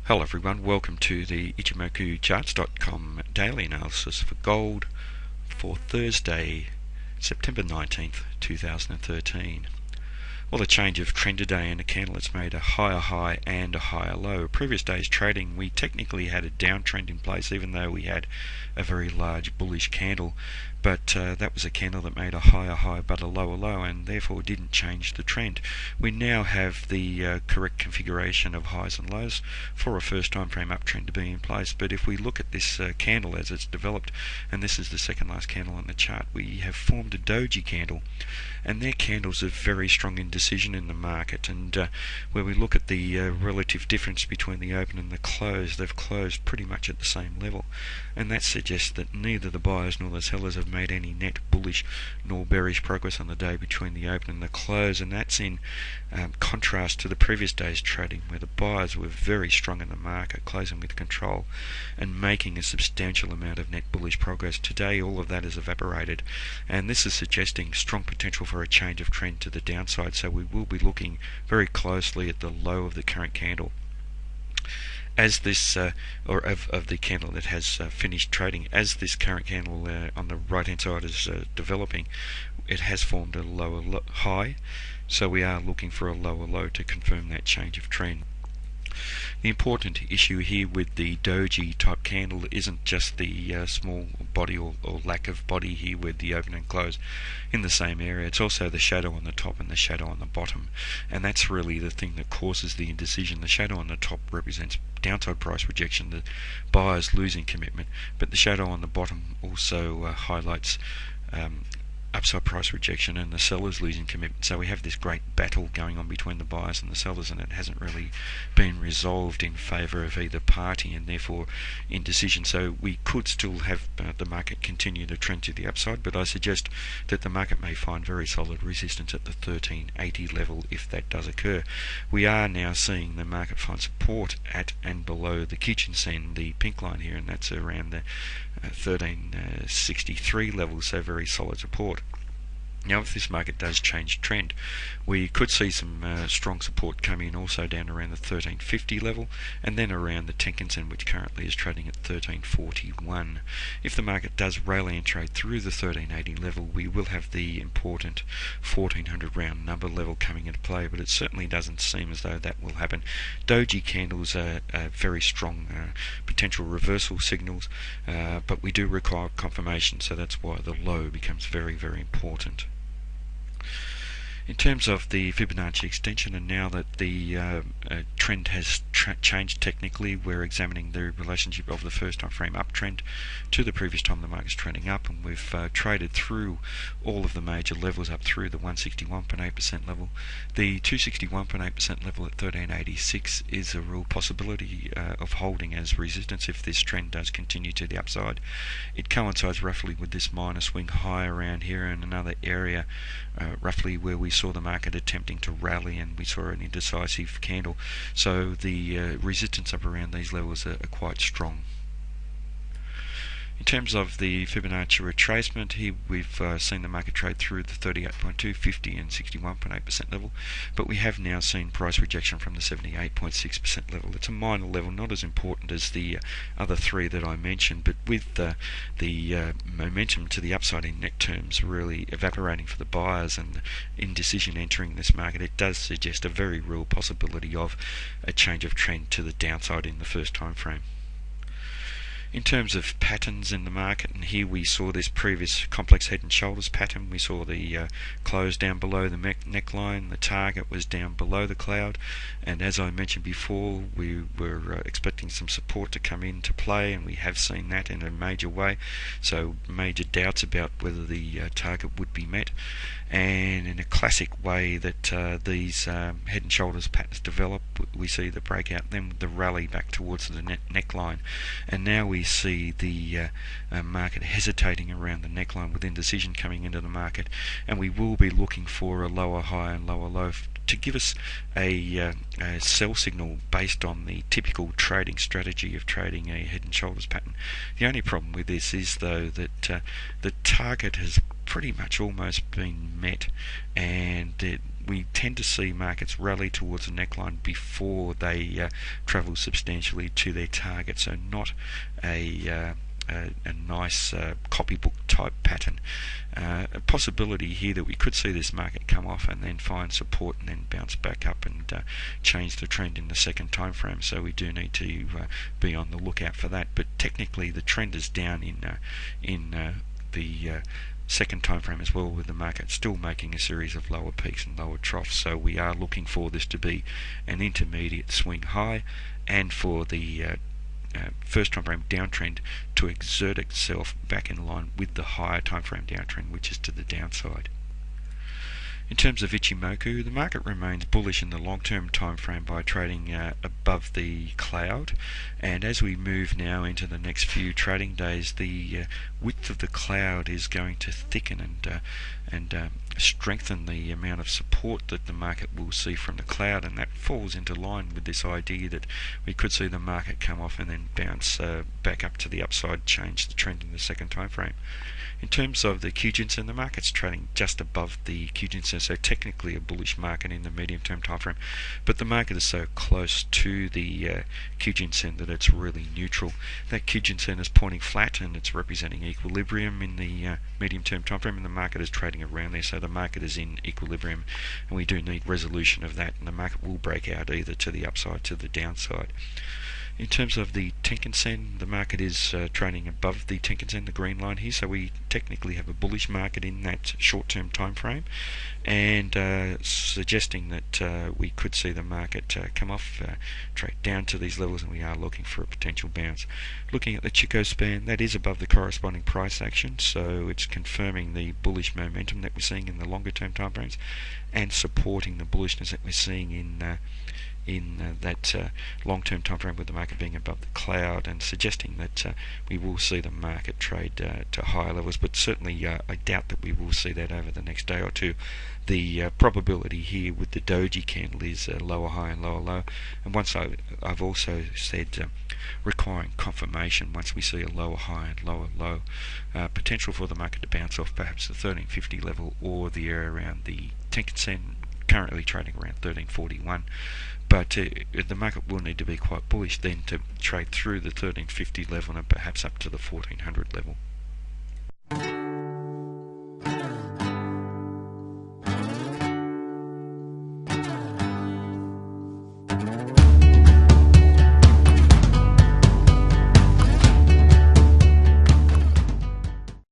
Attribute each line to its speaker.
Speaker 1: Hello everyone, welcome to the Ichimoku Charts.com daily analysis for gold for Thursday, September 19th, 2013. Well, a change of trend today in a candle that's made a higher high and a higher low. Previous day's trading, we technically had a downtrend in place, even though we had a very large bullish candle, but that was a candle that made a higher high but a lower low, and therefore didn't change the trend. We now have the correct configuration of highs and lows for a first time frame uptrend to be in place. But if we look at this candle as it's developed, and this is the second last candle on the chart, we have formed a doji candle, and their candles are very strong indecision in the market. And where we look at the relative difference between the open and the close, they've closed pretty much at the same level, and that suggests that neither the buyers nor the sellers have made any net bullish nor bearish progress on the day between the open and the close, and that's in contrast to the previous day's trading, where the buyers were very strong in the market, closing with control and making a substantial amount of net bullish progress. Today all of that has evaporated, and this is suggesting strong potential for a change of trend to the downside. So we will be looking very closely at the low of the current candle as this or of the candle that has finished trading. As this current candle on the right hand side is developing, it has formed a lower high, so we are looking for a lower low to confirm that change of trend. The important issue here with the doji type candle isn't just the small body or lack of body here with the open and close in the same area. It's also the shadow on the top and the shadow on the bottom, and that's really the thing that causes the indecision. The shadow on the top represents downside price rejection, the buyers losing commitment, but the shadow on the bottom also highlights upside price rejection and the sellers losing commitment. So we have this great battle going on between the buyers and the sellers, and it hasn't really been resolved in favour of either party, and therefore indecision. So we could still have the market continue the trend to the upside, but I suggest that the market may find very solid resistance at the 1380 level if that does occur. We are now seeing the market find support at and below the kitchen sen, the pink line here, and that's around the 1363 level, so very solid support. Now if this market does change trend, we could see some strong support come in also down around the 1350 level, and then around the Tenkan-sen, which currently is trading at 1341. If the market does rally and trade through the 1380 level, we will have the important 1400 round number level coming into play, but it certainly doesn't seem as though that will happen. Doji candles are very strong potential reversal signals, but we do require confirmation, so that's why the low becomes very, very important. In terms of the Fibonacci extension, and now that the trend has changed technically, we're examining the relationship of the first time frame uptrend to the previous time the market's trending up, and we've traded through all of the major levels up through the 161.8% level. The 261.8% level at 1386 is a real possibility of holding as resistance if this trend does continue to the upside. It coincides roughly with this minor swing high around here, and another area roughly where we saw the market attempting to rally, and we saw an indecisive candle. So the resistance up around these levels are quite strong. In terms of the Fibonacci retracement, here we've seen the market trade through the 38.2, 50 and 61.8% level, but we have now seen price rejection from the 78.6% level. It's a minor level, not as important as the other three that I mentioned, but with the momentum to the upside in net terms really evaporating for the buyers and indecision entering this market, it does suggest a very real possibility of a change of trend to the downside in the first time frame. In terms of patterns in the market, and here we saw this previous complex head and shoulders pattern. We saw the close down below the neckline, the target was down below the cloud, and as I mentioned before, we were expecting some support to come into play, and we have seen that in a major way, so major doubts about whether the target would be met. And in a classic way that these head and shoulders patterns develop, we see the breakout, then the rally back towards the neckline, and now we see the market hesitating around the neckline with indecision coming into the market, and we will be looking for a lower high and lower low to give us a sell signal based on the typical trading strategy of trading a head and shoulders pattern. The only problem with this is though that the target has pretty much almost been met, and we tend to see markets rally towards the neckline before they travel substantially to their target, so not a nice copybook type pattern. A possibility here that we could see this market come off and then find support and then bounce back up and change the trend in the second time frame, so we do need to be on the lookout for that. But technically the trend is down in the second time frame as well, with the market still making a series of lower peaks and lower troughs. So we are looking for this to be an intermediate swing high, and for the first time frame downtrend to exert itself back in line with the higher time frame downtrend, which is to the downside. In terms of Ichimoku, the market remains bullish in the long-term time frame by trading above the cloud, and as we move now into the next few trading days, the width of the cloud is going to thicken and strengthen the amount of support that the market will see from the cloud, and that falls into line with this idea that we could see the market come off and then bounce back up to the upside, change the trend in the second time frame. In terms of the Kijun-sen, the market's trading just above the Kijun-sen, so technically a bullish market in the medium-term time frame, but the market is so close to the Kijun-sen that it's really neutral. That Kijun-sen is pointing flat and it's representing equilibrium in the medium-term time frame, and the market is trading around there, so the market is in equilibrium, and we do need resolution of that, and the market will break out either to the upside or to the downside. In terms of the Tenkan-sen, the market is trading above the Tenkan-sen, the green line here, so we technically have a bullish market in that short-term time frame, and suggesting that we could see the market come off, trade down to these levels, and we are looking for a potential bounce. Looking at the Chikou span, that is above the corresponding price action, so it's confirming the bullish momentum that we're seeing in the longer-term time frames, and supporting the bullishness that we're seeing in that long-term time frame, with the market being above the cloud, and suggesting that we will see the market trade to higher levels, but certainly I doubt that we will see that over the next day or two. The probability here with the doji candle is lower high and lower low, and once I've also said requiring confirmation once we see a lower high and lower low, potential for the market to bounce off perhaps the 1350 level or the area around the Tenkan-sen, currently trading around 1341, but the market will need to be quite bullish then to trade through the 1350 level and perhaps up to the 1400 level.